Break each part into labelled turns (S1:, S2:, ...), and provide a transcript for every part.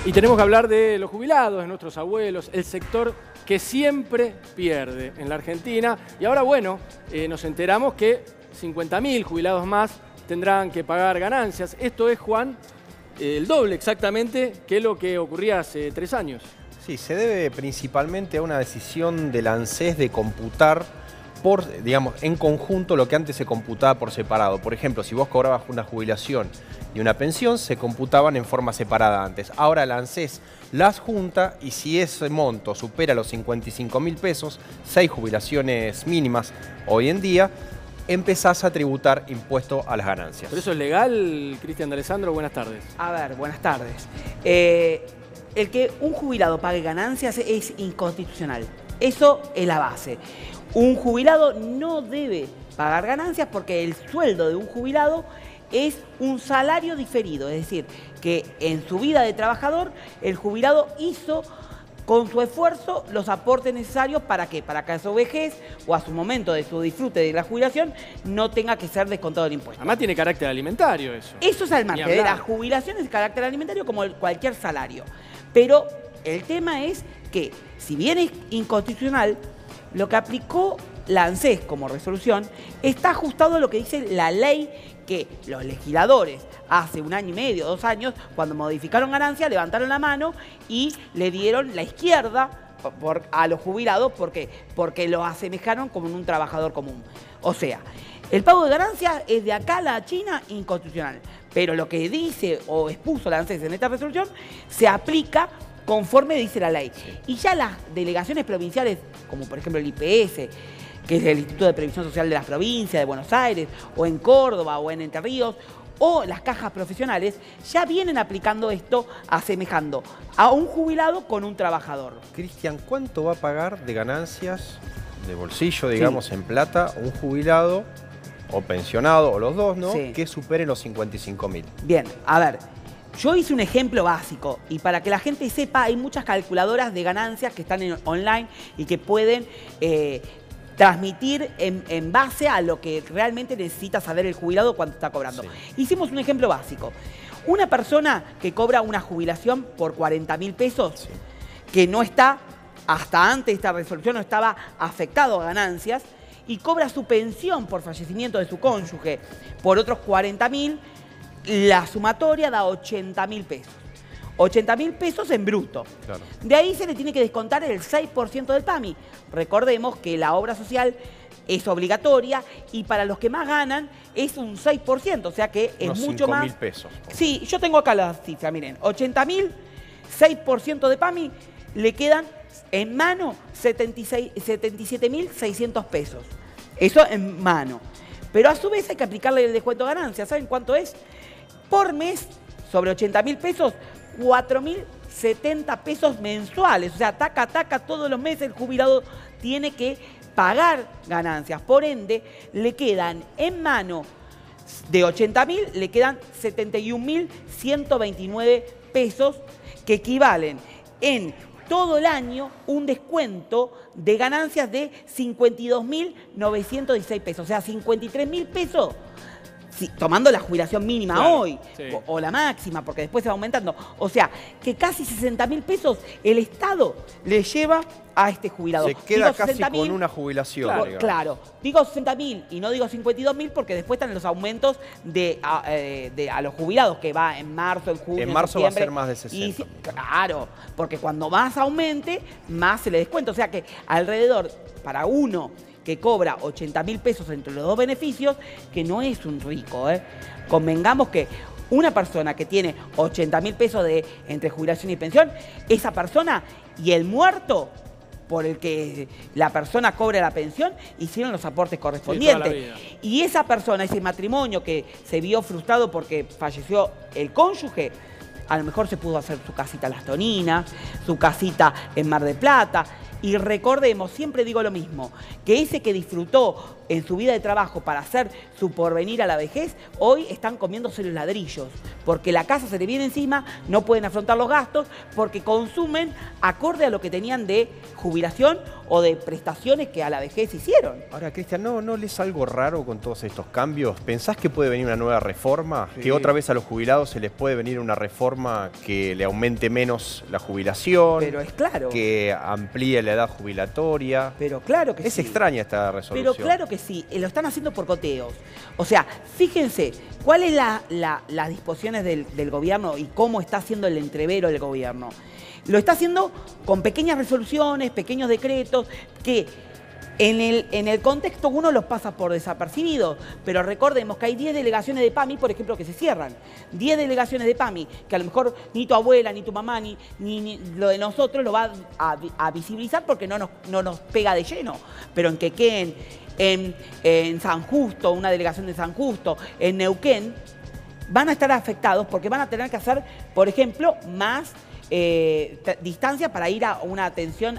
S1: Y tenemos que hablar de los jubilados, de nuestros abuelos, el sector que siempre pierde en la Argentina. Y ahora, bueno, nos enteramos que 50.000 jubilados más tendrán que pagar ganancias. Esto es, Juan, el doble exactamente que lo que ocurría hace 3 años.
S2: Sí, se debe principalmente a una decisión del ANSES de computar en conjunto lo que antes se computaba por separado. Por ejemplo, si vos cobrabas una jubilación y una pensión, se computaban en forma separada antes. Ahora el ANSES las junta y si ese monto supera los 55.000 pesos, 6 jubilaciones mínimas hoy en día, empezás a tributar impuesto a las ganancias.
S1: ¿Pero eso es legal, Cristian de Alessandro? Buenas tardes.
S3: A ver, buenas tardes. El que un jubilado pague ganancias es inconstitucional. Eso es la base. Un jubilado no debe pagar ganancias porque el sueldo de un jubilado es un salario diferido. Es decir, que en su vida de trabajador, el jubilado hizo con su esfuerzo los aportes necesarios para que a su vejez o a su momento de su disfrute de la jubilación no tenga que ser descontado el impuesto.
S1: Además tiene carácter alimentario eso.
S3: Eso es al margen de la jubilación, es carácter alimentario como cualquier salario. Pero el tema es que, si bien es inconstitucional, lo que aplicó la ANSES como resolución está ajustado a lo que dice la ley que los legisladores hace 1 año y medio, 2 años, cuando modificaron ganancias, levantaron la mano y le dieron la izquierda a los jubilados porque lo asemejaron como un trabajador común. O sea, el pago de ganancias es de acá a la China inconstitucional, pero lo que dice o expuso la ANSES en esta resolución se aplica conforme dice la ley. Y ya las delegaciones provinciales, como por ejemplo el IPS, que es el Instituto de Previsión Social de las Provincias de Buenos Aires, o en Córdoba, o en Entre Ríos, o las cajas profesionales, ya vienen aplicando esto, asemejando a un jubilado con un trabajador.
S2: Cristian, ¿cuánto va a pagar de ganancias, de bolsillo, digamos, en plata, un jubilado o pensionado, o los dos, ¿no?
S3: Sí.
S2: Que supere los 55.000.
S3: Bien, a ver, yo hice un ejemplo básico y para que la gente sepa, hay muchas calculadoras de ganancias que están online y que pueden transmitir en base a lo que realmente necesita saber el jubilado cuando está cobrando. Sí. Hicimos un ejemplo básico. Una persona que cobra una jubilación por 40.000 pesos, sí, que no está, hasta antes de esta resolución no estaba afectado a ganancias, y cobra su pensión por fallecimiento de su cónyuge por otros 40.000, la sumatoria da 80.000 pesos. 80.000 pesos en bruto. Claro. De ahí se le tiene que descontar el 6% del PAMI. Recordemos que la obra social es obligatoria y para los que más ganan es un 6%, o sea que es mucho más.
S2: 5.000 pesos.
S3: Sí, yo tengo acá la cifra, miren, 80.000, 6% de PAMI, le quedan en mano 77.600 pesos. Eso en mano. Pero a su vez hay que aplicarle el descuento de ganancias. ¿Saben cuánto es? Por mes, sobre 80.000 pesos, 4.070 pesos mensuales. O sea, taca, taca, todos los meses el jubilado tiene que pagar ganancias. Por ende, le quedan en mano de 80.000, le quedan 71.129 pesos que equivalen en todo el año un descuento de ganancias de 52.916 pesos. O sea, 53.000 pesos. Sí, tomando la jubilación mínima, claro, hoy, sí, o la máxima, porque después se va aumentando. O sea, que casi 60.000 pesos el Estado le lleva a este jubilado.
S2: Se queda casi con una jubilación.
S3: Claro, claro. Digo 60.000 y no digo 52.000 porque después están los aumentos a los jubilados, que va en marzo, en junio,
S2: en marzo va a ser más de 60.
S3: Claro, porque cuando más aumente, más se le descuenta. O sea que alrededor, para uno que cobra 80.000 pesos entre los dos beneficios, que no es un rico, ¿eh? Convengamos que una persona que tiene 80.000 pesos entre jubilación y pensión, esa persona y el muerto por el que la persona cobra la pensión, hicieron los aportes correspondientes. Sí, y esa persona, ese matrimonio que se vio frustrado porque falleció el cónyuge, a lo mejor se pudo hacer su casita en Las Toninas, su casita en Mar del Plata, Y recordemos, siempre digo lo mismo, que ese que disfrutó en su vida de trabajo para hacer su porvenir a la vejez, hoy están comiéndose los ladrillos, porque la casa se le viene encima, no pueden afrontar los gastos, porque consumen acorde a lo que tenían de jubilación o de prestaciones que a la vejez hicieron.
S2: Ahora, Cristian, ¿no lees algo raro con todos estos cambios? ¿Pensás que puede venir una nueva reforma?
S1: Sí.
S2: ¿Que otra vez a los jubilados se les puede venir una reforma que le aumente menos la jubilación?
S3: Pero es claro.
S2: Que amplíe la edad jubilatoria.
S3: Pero claro que
S2: Es
S3: sí.
S2: extraña esta resolución.
S3: Pero claro que sí, lo están haciendo por coteos. O sea, fíjense, ¿cuáles las disposiciones del gobierno y cómo está haciendo el entrevero del gobierno? Lo está haciendo con pequeñas resoluciones, pequeños decretos, que en el contexto uno los pasa por desapercibidos, pero recordemos que hay 10 delegaciones de PAMI, por ejemplo, que se cierran. 10 delegaciones de PAMI, que a lo mejor ni tu abuela, ni tu mamá, ni lo de nosotros lo va a visibilizar porque no nos pega de lleno. Pero en Quequén, en San Justo, una delegación de San Justo, en Neuquén, van a estar afectados porque van a tener que hacer, por ejemplo, más distancia para ir a una atención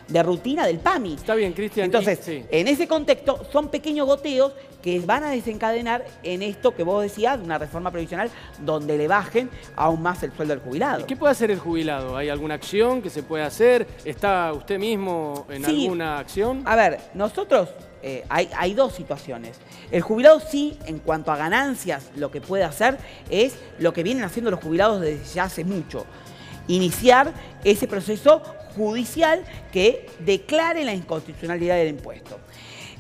S3: de rutina del PAMI.
S1: Está bien, Cristian.
S3: Entonces,
S1: sí.
S3: en ese contexto, son pequeños goteos que van a desencadenar en esto que vos decías, una reforma previsional donde le bajen aún más el sueldo del jubilado.
S1: ¿Y qué puede hacer el jubilado? ¿Hay alguna acción que se puede hacer? ¿Está usted mismo en alguna acción?
S3: A ver, nosotros hay dos situaciones. El jubilado sí, en cuanto a ganancias, lo que puede hacer es lo que vienen haciendo los jubilados desde ya hace mucho. Iniciar ese proceso judicial que declare la inconstitucionalidad del impuesto.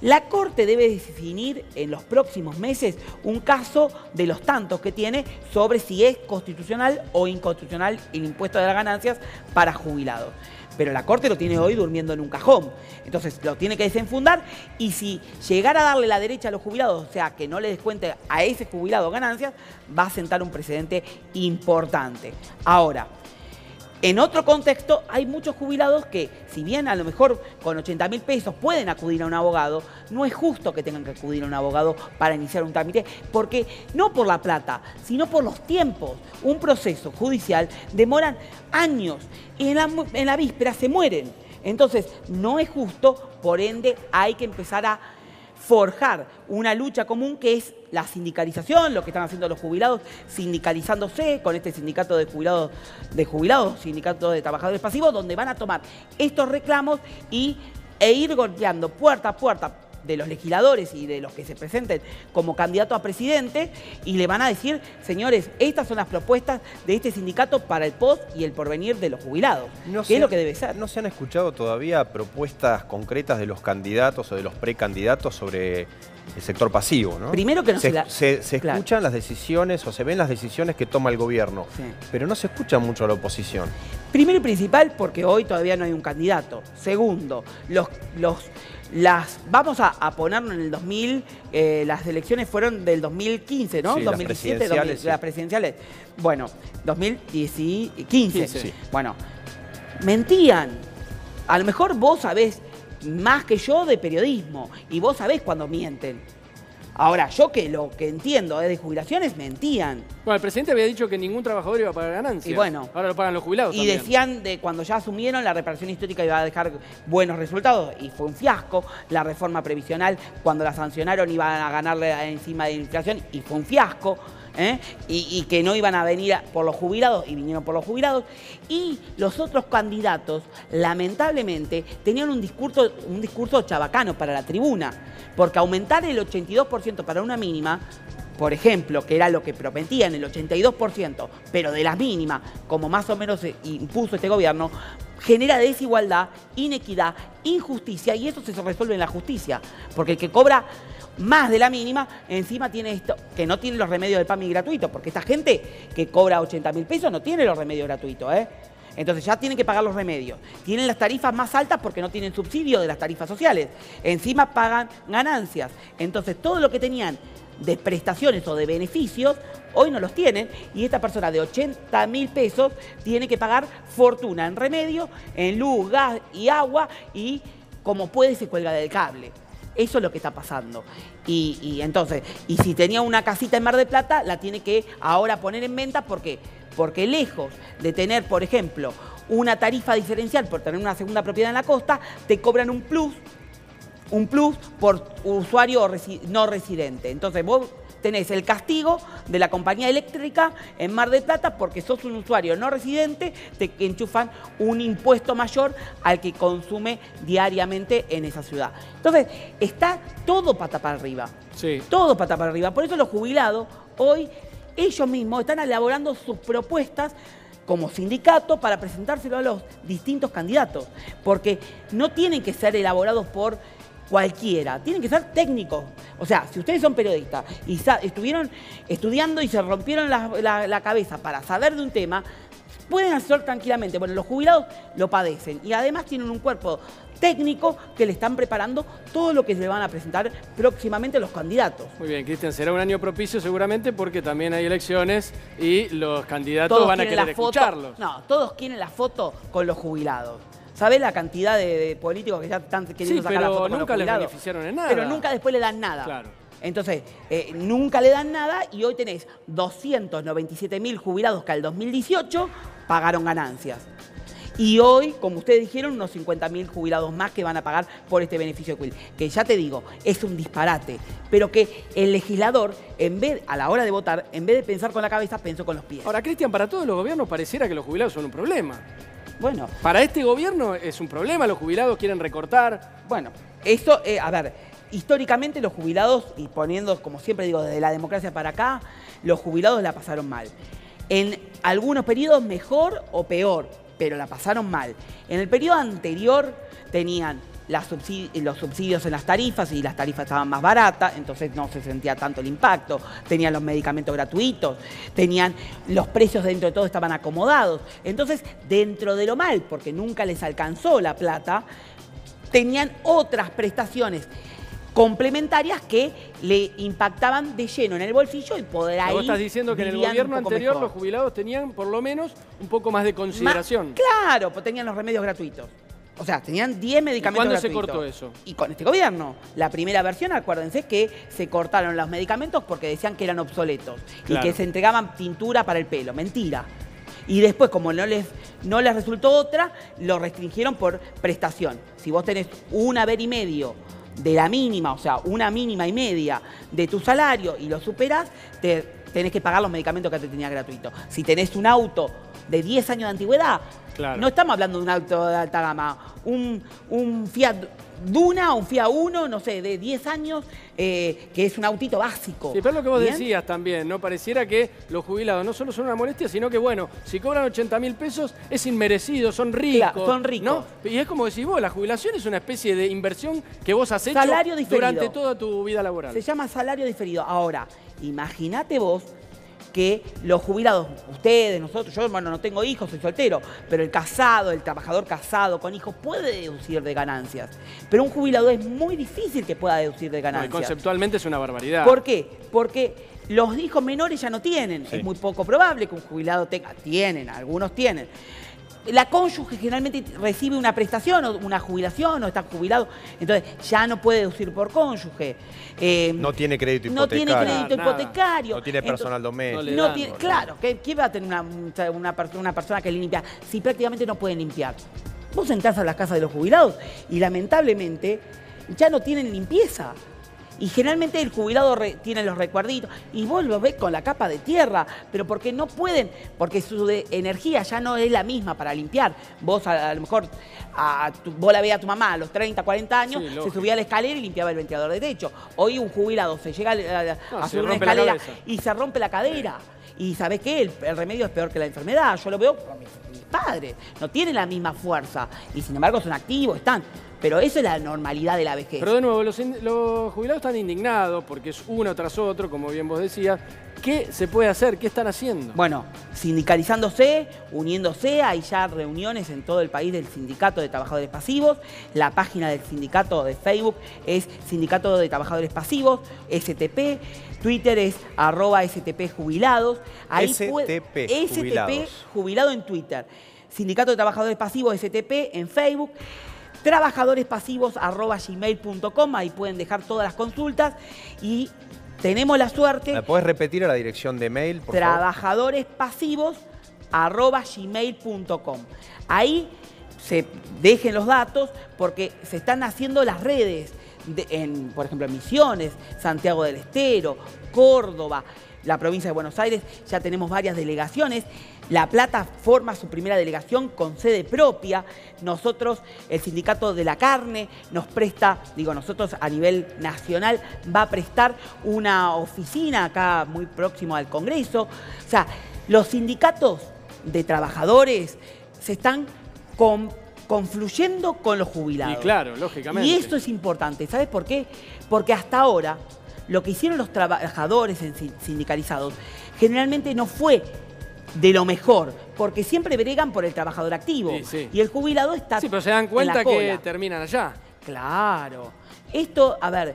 S3: La Corte debe definir en los próximos meses un caso de los tantos que tiene sobre si es constitucional o inconstitucional el impuesto de las ganancias para jubilados. Pero la Corte lo tiene hoy durmiendo en un cajón. Entonces lo tiene que desenfundar y si llegara a darle la derecha a los jubilados, o sea, que no le descuente a ese jubilado ganancias, va a sentar un precedente importante. Ahora, en otro contexto, hay muchos jubilados que, si bien a lo mejor con 80.000 pesos pueden acudir a un abogado, no es justo que tengan que acudir a un abogado para iniciar un trámite, porque no por la plata, sino por los tiempos. Un proceso judicial demoran años y en la víspera se mueren. Entonces, no es justo, por ende, hay que empezar a forjar una lucha común que es la sindicalización, lo que están haciendo los jubilados, sindicalizándose con este sindicato de jubilados, sindicato de trabajadores pasivos, donde van a tomar estos reclamos e ir golpeando puerta a puerta de los legisladores y de los que se presenten como candidatos a presidente y le van a decir, señores, estas son las propuestas de este sindicato para el post y el porvenir de los jubilados. ¿Qué es lo que debe ser?
S2: ¿No se han escuchado todavía propuestas concretas de los candidatos o de los precandidatos sobre el sector pasivo, ¿no?
S3: Primero que no
S2: se escuchan las decisiones o se ven las decisiones que toma el gobierno,
S3: sí,
S2: pero no se escucha mucho a la oposición.
S3: Primero y principal, porque hoy todavía no hay un candidato. Segundo, vamos a ponerlo en el 2000, las elecciones fueron del 2015, ¿no?
S2: Sí,
S3: 2017, las presidenciales. Bueno, 2015.
S2: Sí.
S3: Bueno, mentían. A lo mejor vos sabés más que yo de periodismo y vos sabés cuando mienten. Ahora, yo que lo que entiendo de jubilaciones, mentían.
S1: Bueno, el presidente había dicho que ningún trabajador iba a pagar ganancias.
S3: Y bueno,
S1: ahora lo pagan los jubilados
S3: y
S1: también.
S3: decían de cuando ya asumieron la reparación histórica iba a dejar buenos resultados y fue un fiasco. La reforma previsional, cuando la sancionaron, iban a ganarle encima de la inflación y fue un fiasco. Y que no iban a venir por los jubilados y vinieron por los jubilados. Y los otros candidatos, lamentablemente, tenían un discurso chabacano para la tribuna, porque aumentar el 82% para una mínima, por ejemplo, que era lo que prometían, el 82%, pero de las mínimas, como más o menos se impuso este gobierno, genera desigualdad, inequidad, injusticia, y eso se resuelve en la justicia, porque el que cobra más de la mínima, encima tiene esto, que no tiene los remedios del PAMI gratuito, porque esta gente que cobra 80.000 pesos no tiene los remedios gratuitos, Entonces ya tienen que pagar los remedios. Tienen las tarifas más altas porque no tienen subsidio de las tarifas sociales. Encima pagan ganancias. Entonces todo lo que tenían de prestaciones o de beneficios, hoy no los tienen. Y esta persona de 80.000 pesos tiene que pagar fortuna en remedios, en luz, gas y agua, y como puede se cuelga del cable. Eso es lo que está pasando. Y entonces, si tenía una casita en Mar del Plata, la tiene que ahora poner en venta porque Porque lejos de tener, por ejemplo, una tarifa diferencial por tener una segunda propiedad en la costa, te cobran un plus por usuario no residente. Entonces vos tenés el castigo de la compañía eléctrica en Mar del Plata porque sos un usuario no residente, te enchufan un impuesto mayor al que consume diariamente en esa ciudad. Entonces, está todo pata para arriba.
S1: Sí.
S3: Todo pata para arriba. Por eso los jubilados hoy, ellos mismos están elaborando sus propuestas como sindicato para presentárselo a los distintos candidatos. Porque no tienen que ser elaborados por cualquiera, tienen que ser técnicos. O sea, si ustedes son periodistas y estuvieron estudiando y se rompieron la cabeza para saber de un tema, pueden hacerlo tranquilamente. Bueno, los jubilados lo padecen y además tienen un cuerpo técnico que le están preparando todo lo que se van a presentar próximamente los candidatos.
S1: Muy bien, Cristian, será un año propicio seguramente porque también hay elecciones y los candidatos
S3: Todos
S1: van a
S3: quieren
S1: querer
S3: la foto.
S1: escucharlos.
S3: No, todos quieren la foto con los jubilados. ¿Sabés la cantidad de políticos que ya están queriendo sacar la foto con los
S1: nunca les
S3: jubilados?
S1: beneficiaron en nada.
S3: Pero nunca después le dan nada.
S1: Claro.
S3: Entonces, nunca le dan nada y hoy tenés 297.000 jubilados que al 2018 pagaron ganancias. Y hoy, como ustedes dijeron, unos 50.000 jubilados más que van a pagar por este beneficio de Quill. Que ya te digo, es un disparate. Pero que el legislador, a la hora de votar, en vez de pensar con la cabeza, pensó con los pies.
S1: Ahora, Cristian, para todos los gobiernos pareciera que los jubilados son un problema.
S3: Bueno.
S1: Para este gobierno es un problema, los jubilados quieren recortar.
S3: Bueno, eso, a ver, históricamente los jubilados, y poniendo, como siempre digo, desde la democracia para acá, los jubilados la pasaron mal. En algunos periodos mejor o peor, pero la pasaron mal. En el periodo anterior tenían los subsidios en las tarifas y las tarifas estaban más baratas, entonces no se sentía tanto el impacto. Tenían los medicamentos gratuitos, tenían los precios dentro de todo estaban acomodados. Entonces, dentro de lo mal, porque nunca les alcanzó la plata, tenían otras prestaciones complementarias que le impactaban de lleno en el bolsillo y poder ahí.
S1: Vos estás diciendo que en el gobierno anterior los jubilados tenían por lo menos un poco más de consideración.
S3: Claro, pues tenían los remedios gratuitos. O sea, tenían 10 medicamentos gratuitos.
S1: ¿Y cuándo se cortó eso?
S3: Y con este gobierno. La primera versión, acuérdense que se cortaron los medicamentos porque decían que eran obsoletos.
S1: Claro.
S3: Y que se entregaban tintura para el pelo. Mentira. Y después, como no les resultó otra, lo restringieron por prestación. Si vos tenés un haber y medio de la mínima, o sea, una mínima y media de tu salario y lo superás, tenés que pagar los medicamentos que te tenía gratuito. Si tenés un auto de 10 años de antigüedad,
S1: claro,
S3: no estamos hablando de un auto de alta gama, un Fiat Duna, un Fiat Uno, no sé, de 10 años, que es un autito básico.
S1: Sí, pero es lo que vos
S3: ¿bien?
S1: decías también, ¿no? Pareciera que los jubilados no solo son una molestia, sino que, bueno, si cobran 80.000 pesos es inmerecido, son ricos.
S3: Claro, son ricos.
S1: ¿no? Y es como decís vos, la jubilación es una especie de inversión que vos has hecho
S3: Salario diferido.
S1: durante toda tu vida laboral.
S3: Se llama salario diferido. Ahora, imagínate vos que los jubilados, ustedes, nosotros, yo bueno, no tengo hijos, soy soltero, pero el casado, el trabajador casado con hijos puede deducir de ganancias. Pero un jubilado es muy difícil que pueda deducir de ganancias.
S1: No, y conceptualmente es una barbaridad.
S3: ¿Por qué? Porque los hijos menores ya no tienen.
S2: Sí.
S3: Es muy poco probable que un jubilado tenga. Tienen, algunos tienen. La cónyuge generalmente recibe una prestación o una jubilación o está jubilado, entonces ya no puede deducir por cónyuge.
S2: No tiene crédito
S3: No
S2: hipotecario.
S3: tiene crédito
S1: Nada.
S3: hipotecario.
S2: No tiene personal doméstico.
S1: no le
S3: No
S1: dan,
S3: tiene,
S1: no.
S3: claro, ¿qué va a tener una persona que le limpia si prácticamente no pueden limpiar? Vos entrás a las casas de los jubilados y lamentablemente ya no tienen limpieza. Y generalmente el jubilado tiene los recuerditos y vos lo ves con la capa de tierra, pero porque no pueden, porque su energía ya no es la misma para limpiar. Vos a lo mejor, vos la veías a tu mamá a los 30, 40 años,
S1: Sí,
S3: se
S1: lógico.
S3: subía a la escalera y limpiaba el ventilador de techo. Hoy un jubilado se llega a
S1: se
S3: subir una
S1: rompe la
S3: escalera
S1: cabeza.
S3: y se rompe la cadera. Y ¿sabés qué? El remedio es peor que la enfermedad. Yo lo veo con mis padres. No tienen la misma fuerza y sin embargo son activos, están. Pero eso es la normalidad de la vejez.
S1: Pero de nuevo, los jubilados están indignados porque es uno tras otro, como bien vos decías. ¿Qué se puede hacer? ¿Qué están haciendo?
S3: Bueno, sindicalizándose, uniéndose, hay ya reuniones en todo el país del Sindicato de Trabajadores Pasivos. La página del sindicato de Facebook es Sindicato de Trabajadores Pasivos, STP. Twitter es @STPjubilados.
S2: STP,
S3: STP Jubilado en Twitter. Sindicato de Trabajadores Pasivos, STP en Facebook. Trabajadorespasivos@gmail.com, ahí pueden dejar todas las consultas y tenemos la suerte.
S2: ¿Me puedes repetir a la dirección de mail, por favor?
S3: Trabajadorespasivos gmail.com. Ahí se dejen los datos porque se están haciendo las redes, por ejemplo, en Misiones, Santiago del Estero, Córdoba, la provincia de Buenos Aires, ya tenemos varias delegaciones. La Plata forma su primera delegación con sede propia. Nosotros, el Sindicato de la Carne, nos presta, nosotros a nivel nacional, va a prestar una oficina acá muy próximo al Congreso. O sea, los sindicatos de trabajadores se están confluyendo con los jubilados.
S1: Y claro, lógicamente.
S3: Y esto es importante. ¿Sabes por qué? Porque hasta ahora lo que hicieron los trabajadores sindicalizados generalmente no fue de lo mejor, porque siempre bregan por el trabajador activo.
S1: Sí, sí.
S3: Y el jubilado está
S1: Sí, pero se dan cuenta
S3: en la
S1: que
S3: cola.
S1: terminan allá.
S3: Claro. Esto, a ver,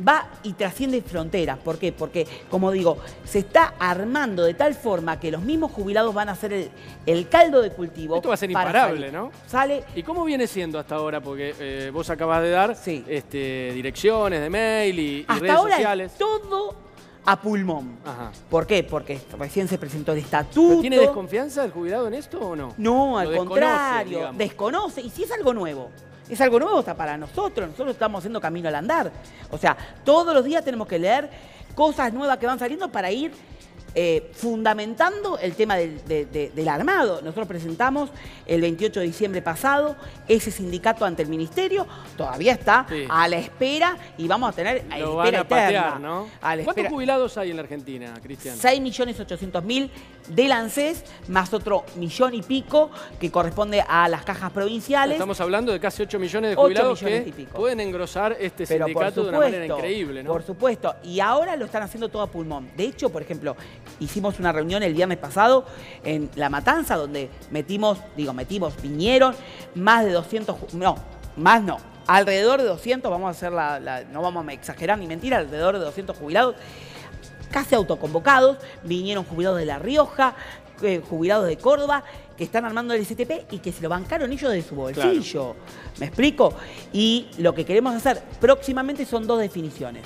S3: va y trasciende fronteras. ¿Por qué? Porque, como digo, se está armando de tal forma que los mismos jubilados van a hacer el caldo de cultivo.
S1: Esto va a ser
S3: para
S1: imparable,
S3: salir.
S1: ¿no?
S3: Sale.
S1: ¿Y cómo viene siendo hasta ahora? Porque vos acabas de dar
S3: Sí.
S1: direcciones de mail y
S3: Hasta
S1: redes
S3: ahora
S1: sociales.
S3: es todo a pulmón.
S1: Ajá.
S3: ¿Por qué? Porque recién se presentó el estatuto.
S1: ¿Pero tiene desconfianza el jubilado en esto o no?
S3: No, al
S1: Lo desconoce,
S3: contrario,
S1: digamos.
S3: desconoce. Y si es algo nuevo, está para nosotros. Nosotros estamos haciendo camino al andar. O sea, todos los días tenemos que leer cosas nuevas que van saliendo para ir fundamentando el tema del armado. Nosotros presentamos el 28 de diciembre pasado ese sindicato ante el Ministerio. Todavía está
S1: Sí.
S3: a la espera y vamos a tener
S1: Lo
S3: espera
S1: van a patear,
S3: eterna.
S1: ¿no?
S3: A la
S1: ¿Cuántos
S3: espera.
S1: jubilados hay en la Argentina, Cristian?
S3: 6.800.000 del ANSES, más otro millón y pico que corresponde a las cajas provinciales.
S1: Estamos hablando de casi 8 millones de
S3: 8
S1: jubilados
S3: millones
S1: que
S3: y pico.
S1: pueden engrosar este
S3: Pero
S1: sindicato de una manera increíble, ¿no?
S3: Por supuesto. Y ahora lo están haciendo todo a pulmón. De hecho, por ejemplo, hicimos una reunión el viernes pasado en La Matanza, donde vinieron más de 200, alrededor de 200, vamos a hacer no vamos a exagerar ni mentir, alrededor de 200 jubilados, casi autoconvocados, vinieron jubilados de La Rioja, jubilados de Córdoba, que están armando el STP y que se lo bancaron ellos de su bolsillo. Claro. ¿Me explico? Y lo que queremos hacer próximamente son dos definiciones.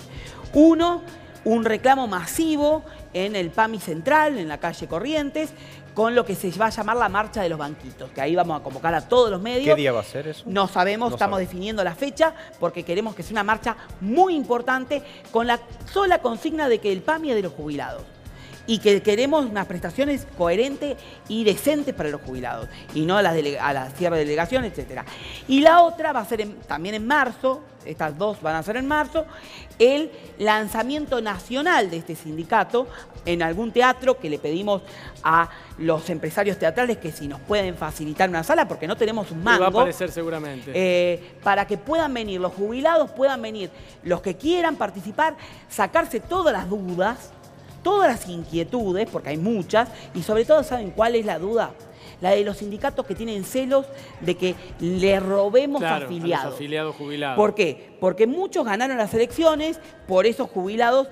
S3: Uno, un reclamo masivo en el PAMI Central, en la calle Corrientes, con lo que se va a llamar la marcha de los banquitos, que ahí vamos a convocar a todos los medios.
S2: ¿Qué día va a ser eso?
S3: No sabemos, estamos definiendo la fecha, porque queremos que sea una marcha muy importante con la sola consigna de que el PAMI es de los jubilados. Y que queremos unas prestaciones coherentes y decentes para los jubilados, y no a la cierre de delegación, etc. Y la otra va a ser también en marzo, estas dos van a ser en marzo, el lanzamiento nacional de este sindicato en algún teatro, que le pedimos a los empresarios teatrales que si nos pueden facilitar una sala, porque no tenemos un mango.
S1: Va a aparecer seguramente.
S3: Para que puedan venir los jubilados, puedan venir los que quieran participar, sacarse todas las dudas, todas las inquietudes, porque hay muchas, y sobre todo, ¿saben cuál es la duda? La de los sindicatos que tienen celos de que le robemos afiliados.
S1: A los afiliados jubilados.
S3: ¿Por qué? Porque muchos ganaron las elecciones por esos jubilados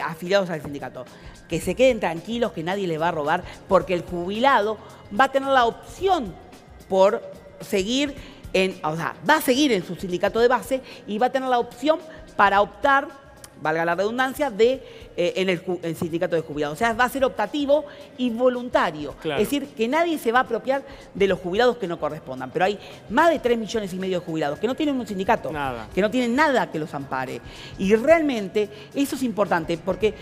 S3: afiliados al sindicato. Que se queden tranquilos, que nadie les va a robar, porque el jubilado va a tener la opción por seguir va a seguir en su sindicato de base y va a tener la opción para optar, valga la redundancia, en el sindicato de jubilados. O sea, va a ser optativo y voluntario.
S1: Claro.
S3: Es decir, que nadie se va a apropiar de los jubilados que no correspondan. Pero hay más de 3,5 millones de jubilados que no tienen un sindicato,
S1: Nada.
S3: que no tienen nada que los ampare. Y realmente eso es importante porque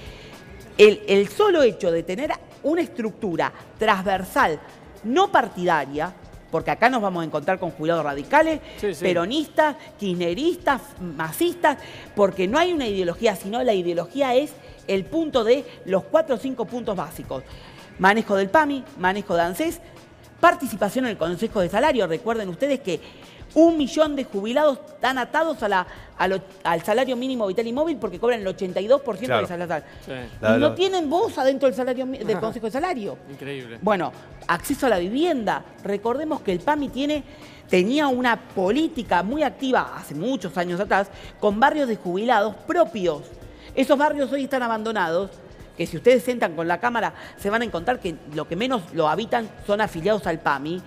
S3: el solo hecho de tener una estructura transversal, no partidaria, porque acá nos vamos a encontrar con jubilados radicales,
S1: sí, sí,
S3: peronistas, kirchneristas, masistas, porque no hay una ideología, sino la ideología es el punto de los 4 o 5 puntos básicos. Manejo del PAMI, manejo de ANSES, participación en el Consejo de Salario. Recuerden ustedes que 1 millón de jubilados están atados al salario mínimo vital y móvil porque cobran el 82% del salario.
S1: Sí.
S3: Y no tienen voz adentro del Consejo de Salario.
S1: Increíble.
S3: Bueno, acceso a la vivienda. Recordemos que el PAMI tenía una política muy activa hace muchos años atrás con barrios de jubilados propios. Esos barrios hoy están abandonados, que si ustedes sentan con la cámara se van a encontrar que lo que menos lo habitan son afiliados al PAMI.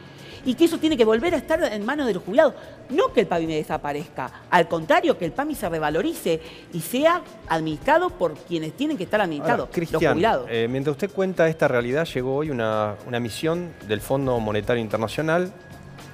S3: y que eso tiene que volver a estar en manos de los jubilados. No que el PAMI desaparezca, al contrario, que el PAMI se revalorice y sea administrado por quienes tienen que estar administrados,
S2: Ahora, Cristian,
S3: los jubilados.
S2: Mientras usted cuenta esta realidad, llegó hoy una misión del Fondo Monetario Internacional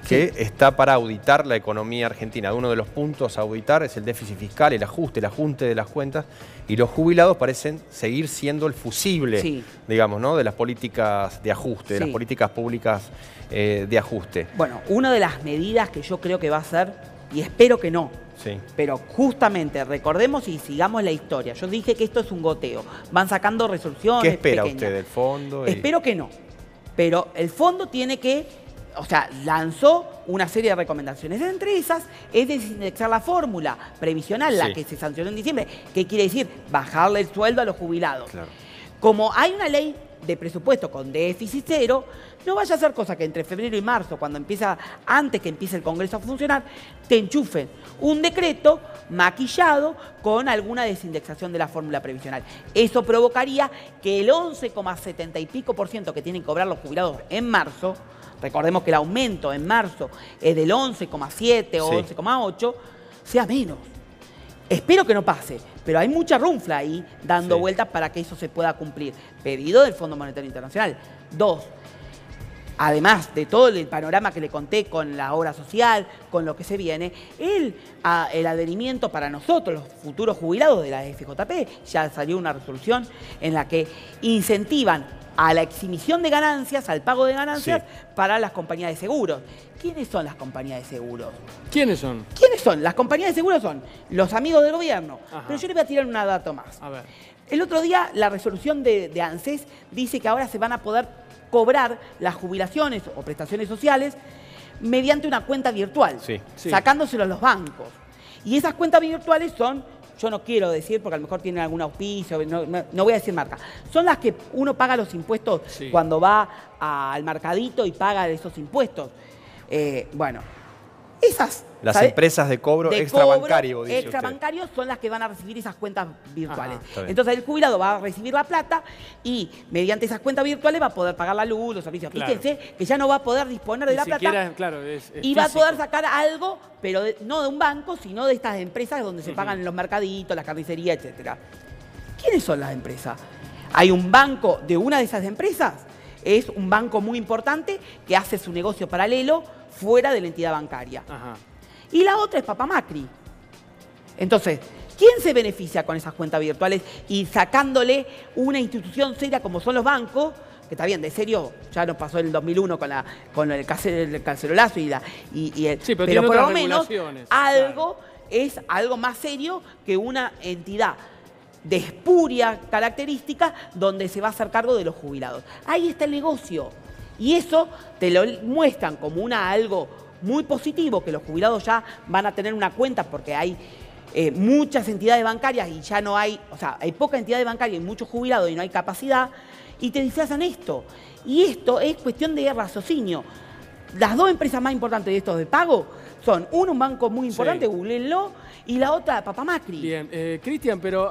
S2: que está para auditar la economía argentina. Uno de los puntos a auditar es el déficit fiscal, el ajuste de las cuentas, y los jubilados parecen seguir siendo el fusible, digamos, ¿no?, de las políticas de ajuste, de las políticas públicas de ajuste.
S3: Bueno, una de las medidas que yo creo que va a ser, y espero que no, pero justamente recordemos y sigamos la historia. Yo dije que esto es un goteo, van sacando resoluciones.
S2: ¿Qué espera
S3: pequeñas.
S2: usted del fondo?
S3: Espero que no, pero el fondo tiene que... O sea, lanzó una serie de recomendaciones. Entre esas es desindexar la fórmula previsional, la que se sancionó en diciembre. ¿Qué quiere decir? Bajarle el sueldo a los jubilados. Claro. Como hay una ley de presupuesto con déficit cero, no vaya a ser cosa que entre febrero y marzo, antes que empiece el Congreso a funcionar, te enchufen un decreto maquillado con alguna desindexación de la fórmula previsional. Eso provocaría que el 11,70 y pico % que tienen que cobrar los jubilados en marzo, recordemos que el aumento en marzo es del 11,7 o 11,8, sea menos. Espero que no pase, pero hay mucha runfla ahí dando vueltas para que eso se pueda cumplir. Pedido del Fondo Monetario Internacional. 2. Además de todo el panorama que le conté con la obra social, con lo que se viene, el adherimiento para nosotros, los futuros jubilados de la FJP, ya salió una resolución en la que incentivan a la exhibición de ganancias, al pago de ganancias para las compañías de seguros. ¿Quiénes son las compañías de seguros?
S1: ¿Quiénes son?
S3: ¿Quiénes son? Las compañías de seguros son los amigos del gobierno. Ajá. Pero yo le voy a tirar un dato más.
S1: A ver.
S3: El otro día la resolución de ANSES dice que ahora se van a poder cobrar las jubilaciones o prestaciones sociales mediante una cuenta virtual, sacándoselo a los bancos. Y esas cuentas virtuales son... Yo no quiero decir, porque a lo mejor tienen algún auspicio, no voy a decir marca. Son las que uno paga los impuestos cuando va al mercadito y paga esos impuestos. Bueno, esas...
S2: Las empresas de cobro extrabancario, dice
S3: extrabancarios son las que van a recibir esas cuentas virtuales. Entonces el jubilado va a recibir la plata y mediante esas cuentas virtuales va a poder pagar la luz, los servicios. Fíjense que ya no va a poder disponer de la plata y va a poder sacar algo, pero no de un banco, sino de estas empresas donde se pagan los mercaditos, las carnicerías, etc. ¿Quiénes son las empresas? Hay un banco de una de esas empresas, es un banco muy importante que hace su negocio paralelo fuera de la entidad bancaria. Y la otra es Papá Macri. Entonces, ¿quién se beneficia con esas cuentas virtuales y sacándole una institución seria como son los bancos? Que está bien, de serio, ya nos pasó en el 2001 con el cacerolazo pero por lo menos algo es algo más serio que una entidad de espuria característica donde se va a hacer cargo de los jubilados. Ahí está el negocio. Y eso te lo muestran como algo muy positivo, que los jubilados ya van a tener una cuenta porque hay muchas entidades bancarias y ya no hay, o sea, hay poca entidad bancaria y muchos jubilados y no hay capacidad, y te disfrazan esto. Y esto es cuestión de raciocinio. Las dos empresas más importantes de estos de pago son, un banco muy importante, googleenlo, y la otra, Papá Macri.
S1: Bien, Cristian, pero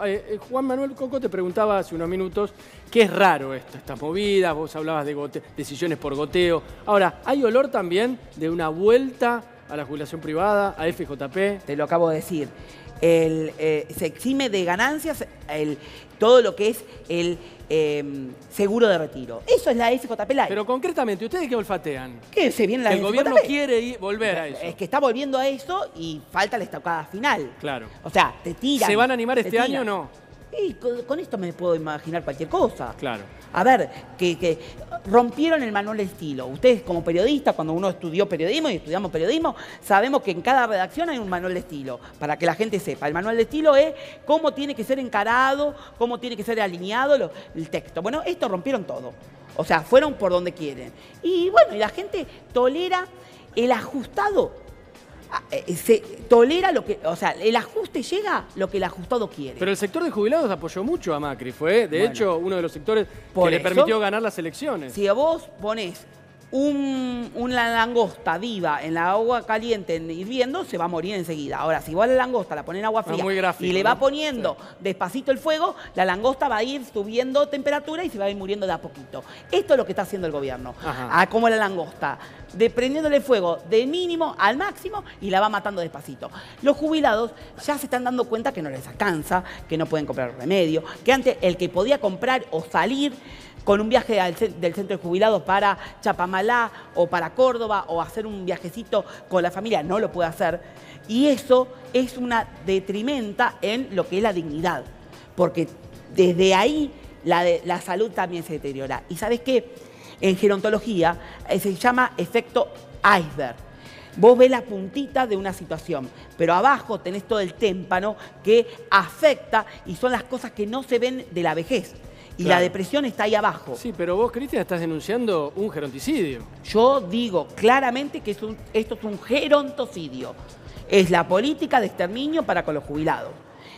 S1: Juan Manuel Coco te preguntaba hace unos minutos qué es raro esto, estas movidas, vos hablabas de decisiones por goteo. Ahora, ¿hay olor también de una vuelta a la jubilación privada, a FJP?
S3: Te lo acabo de decir. Se exime de ganancias todo lo que es el seguro de retiro. Eso es la FJP Light.
S1: Pero concretamente, ¿ustedes qué olfatean?
S3: Que se viene la
S1: el gobierno quiere volver a eso.
S3: Es que está volviendo a eso y falta la estocada final.
S1: Claro.
S3: O sea, te tiran.
S1: ¿Se van a animar este año o no?
S3: Y con esto me puedo imaginar cualquier cosa.
S1: Claro.
S3: A ver, que rompieron el manual de estilo. Ustedes como periodistas, cuando uno estudió periodismo y estudiamos periodismo, sabemos que en cada redacción hay un manual de estilo, para que la gente sepa. El manual de estilo es cómo tiene que ser encarado, cómo tiene que ser alineado el texto. Bueno, esto rompieron todo. O sea, fueron por donde quieren. Y bueno, y la gente tolera el ajustado. Se tolera lo que, o sea, el ajuste llega lo que el ajustado quiere.
S1: Pero el sector de jubilados apoyó mucho a Macri, fue de hecho uno de los sectores que le permitió ganar las elecciones.
S3: Si vos ponés una langosta viva en la agua caliente hirviendo, se va a morir enseguida. Ahora, si vos a la langosta la pones en agua fría
S1: muy gráfico,
S3: y le va
S1: ¿no?
S3: poniendo despacito el fuego, la langosta va a ir subiendo temperatura y se va a ir muriendo de a poquito. Esto es lo que está haciendo el gobierno. Como la langosta, prendiéndole fuego de mínimo al máximo y la va matando despacito. Los jubilados ya se están dando cuenta que no les alcanza, que no pueden comprar remedio, que antes el que podía comprar o salir con un viaje del centro de jubilados para Chapamalá o para Córdoba o hacer un viajecito con la familia, no lo puede hacer. Y eso es una detrimenta en lo que es la dignidad, porque desde ahí la salud también se deteriora. ¿Y sabes qué? En gerontología se llama efecto iceberg. Vos ves la puntita de una situación, pero abajo tenés todo el témpano que afecta y son las cosas que no se ven de la vejez. Y la depresión está ahí abajo.
S1: Sí, pero vos, Cristian, estás denunciando un geronticidio.
S3: Yo digo claramente que esto es un gerontocidio. Es la política de exterminio para con los jubilados.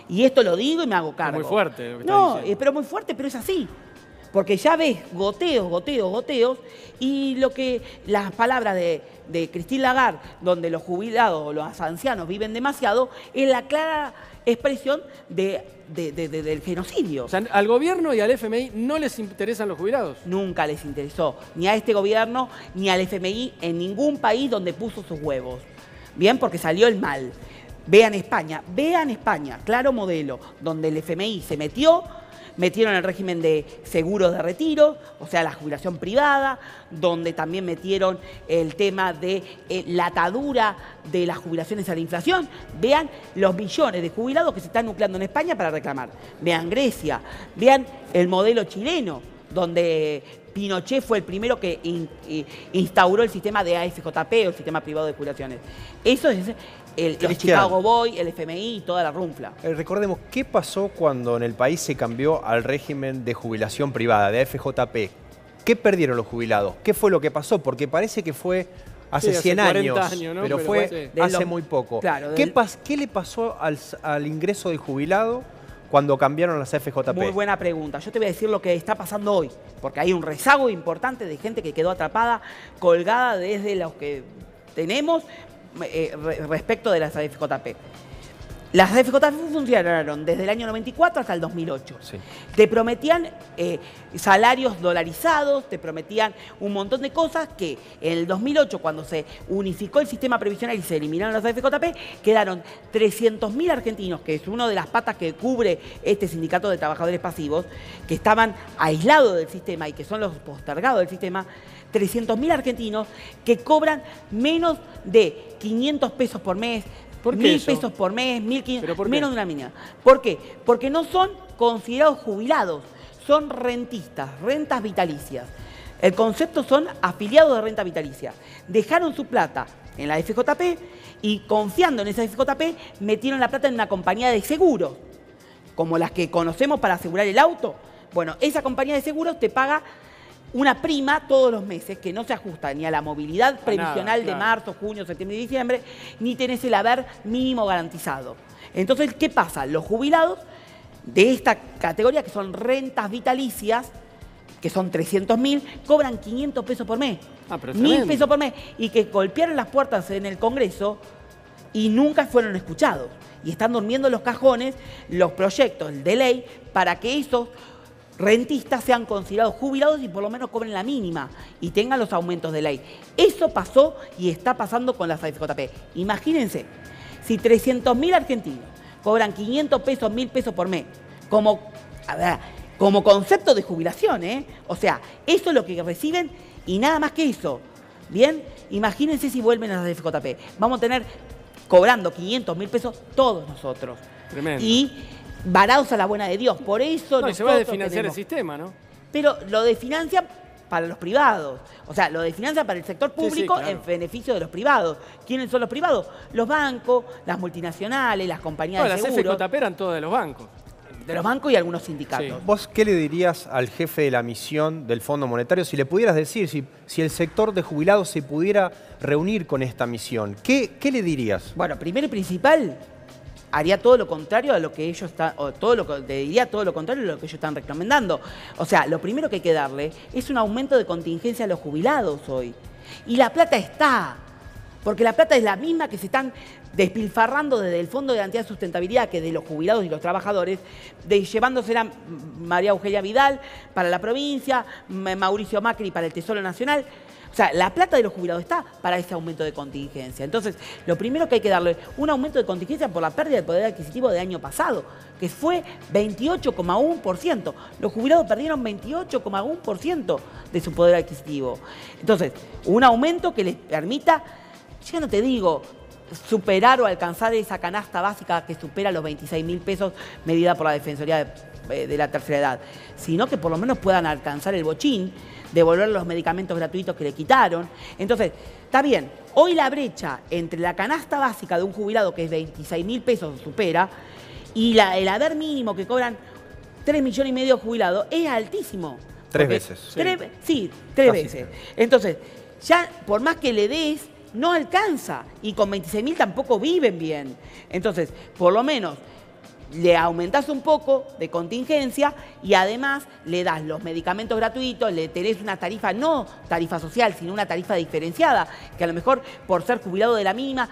S3: Y esto lo digo y me hago cargo.
S1: Es muy fuerte lo que estás
S3: No,
S1: diciendo.
S3: pero muy fuerte, pero es así. Porque ya ves goteos, goteos, goteos, y lo que las palabras de Christine Lagarde, donde los jubilados o los ancianos viven demasiado, es la clara expresión del genocidio.
S1: O sea, al gobierno y al FMI no les interesan los jubilados.
S3: Nunca les interesó, ni a este gobierno, ni al FMI, en ningún país donde puso sus huevos. Bien, porque salió el mal. Vean España, claro modelo, donde el FMI se metieron el régimen de seguros de retiro, o sea, la jubilación privada, donde también metieron el tema de la atadura de las jubilaciones a la inflación. Vean los millones de jubilados que se están nucleando en España para reclamar. Vean Grecia, vean el modelo chileno, donde Pinochet fue el primero que instauró el sistema de AFJP, o el sistema privado de jubilaciones. Eso es los Chicago Boys, el FMI y toda la runfla.
S2: Recordemos, ¿qué pasó cuando en el país se cambió al régimen de jubilación privada, de AFJP? ¿Qué perdieron los jubilados? ¿Qué fue lo que pasó? Porque parece que fue hace 100 años,
S1: ¿no?
S2: pero fue hace muy poco.
S3: Claro,
S2: ¿Qué le pasó al ingreso del jubilado cuando cambiaron las AFJP?
S3: Muy buena pregunta. Yo te voy a decir lo que está pasando hoy, porque hay un rezago importante de gente que quedó atrapada, colgada desde los que tenemos respecto de las AFJP. Las AFJP funcionaron desde el año 94 hasta el 2008.
S2: Sí.
S3: Te prometían salarios dolarizados, te prometían un montón de cosas que en el 2008, cuando se unificó el sistema previsional y se eliminaron las AFJP, quedaron 300.000 argentinos, que es una de las patas que cubre este sindicato de trabajadores pasivos, que estaban aislados del sistema y que son los postergados del sistema. 300.000 argentinos que cobran menos de 500 pesos por mes,
S1: ¿Por qué
S3: 1.000 pesos por mes, 1.500, menos de una mínima. ¿Por qué? Porque no son considerados jubilados, son rentistas, rentas vitalicias. El concepto son afiliados de renta vitalicia. Dejaron su plata en la FJP y confiando en esa FJP metieron la plata en una compañía de seguros, como las que conocemos para asegurar el auto. Bueno, esa compañía de seguros te paga una prima todos los meses que no se ajusta ni a la movilidad previsional de marzo, junio, septiembre y diciembre, ni tenés el haber mínimo garantizado. Entonces, ¿qué pasa? Los jubilados de esta categoría, que son rentas vitalicias, que son 300.000, cobran 500 pesos por mes, 1.000 pesos por mes, y que golpearon las puertas en el Congreso y nunca fueron escuchados. Y están durmiendo en los cajones los proyectos de ley para que esos rentistas sean considerados jubilados y por lo menos cobren la mínima y tengan los aumentos de ley. Eso pasó y está pasando con las AFJP. Imagínense, si 300.000 argentinos cobran 500 pesos, 1.000 pesos por mes, como concepto de jubilación, ¿eh? O sea, eso es lo que reciben y nada más que eso. Bien, imagínense si vuelven a las AFJP. Vamos a tener cobrando 500, 1.000 pesos todos nosotros.
S1: Tremendo.
S3: Y varados a la buena de Dios. Por eso
S1: no, se va a desfinanciar el sistema, ¿no?
S3: Pero lo desfinancia para los privados. O sea, lo desfinancia para el sector público, claro, en beneficio de los privados. ¿Quiénes son los privados? Los bancos, las multinacionales, las compañías de seguros.
S1: Las FJP eran todas de los bancos.
S3: De los bancos y algunos sindicatos. Sí.
S2: ¿Vos qué le dirías al jefe de la misión del Fondo Monetario si le pudieras decir, si el sector de jubilados se pudiera reunir con esta misión? ¿Qué le dirías?
S3: Bueno, primero y principal, haría todo lo contrario a lo que ellos están, diría todo lo contrario a lo que ellos están recomendando. O sea, lo primero que hay que darle es un aumento de contingencia a los jubilados hoy. Y la plata está, porque la plata es la misma que se están despilfarrando desde el Fondo de Garantía de Sustentabilidad, que de los jubilados y los trabajadores, llevándosela María Eugenia Vidal para la provincia, Mauricio Macri para el Tesoro Nacional. O sea, la plata de los jubilados está para ese aumento de contingencia. Entonces, lo primero que hay que darle, un aumento de contingencia por la pérdida de poder adquisitivo del año pasado, que fue 28,1%. Los jubilados perdieron 28,1% de su poder adquisitivo. Entonces, un aumento que les permita, ya no te digo, superar o alcanzar esa canasta básica que supera los 26.000 pesos medida por la Defensoría de la Tercera Edad, sino que por lo menos puedan alcanzar el bochín, devolver los medicamentos gratuitos que le quitaron. Entonces, está bien, hoy la brecha entre la canasta básica de un jubilado, que es 26.000 pesos, supera, y el haber mínimo que cobran 3,5 millones de jubilados es altísimo.
S2: Tres veces.
S3: Sí, tres veces. Entonces, ya por más que le des, no alcanza. Y con 26.000 tampoco viven bien. Entonces, por lo menos, le aumentás un poco de contingencia y además le das los medicamentos gratuitos, le tenés una tarifa, no tarifa social, sino una tarifa diferenciada, que a lo mejor por ser jubilado de la mínima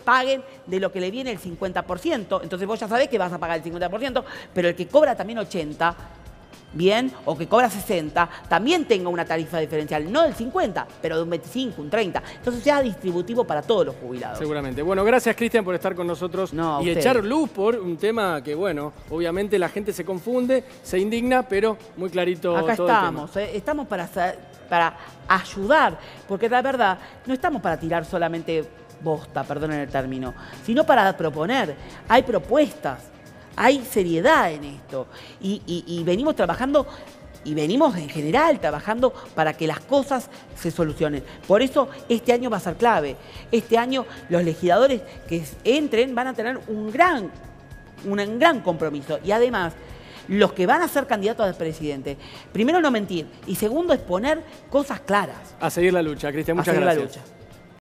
S3: paguen de lo que le viene el 50%. Entonces vos ya sabés que vas a pagar el 50%, pero el que cobra también 80%, bien, o que cobra 60, también tenga una tarifa diferencial, no del 50, pero de un 25, un 30. Entonces sea distributivo para todos los jubilados.
S1: Seguramente. Bueno, gracias, Cristian, por estar con nosotros y echar luz por un tema que, bueno, obviamente la gente se confunde, se indigna, pero muy clarito
S3: acá
S1: todo
S3: estamos,
S1: el tema.
S3: Estamos para ayudar, porque la verdad, no estamos para tirar solamente bosta, perdonen el término, sino para proponer. Hay propuestas. Hay seriedad en esto y venimos trabajando y venimos en general trabajando para que las cosas se solucionen. Por eso este año va a ser clave. Este año los legisladores que entren van a tener un gran compromiso y además los que van a ser candidatos a presidente, primero no mentir y segundo exponer cosas claras.
S1: A seguir la lucha, Cristian, muchas gracias.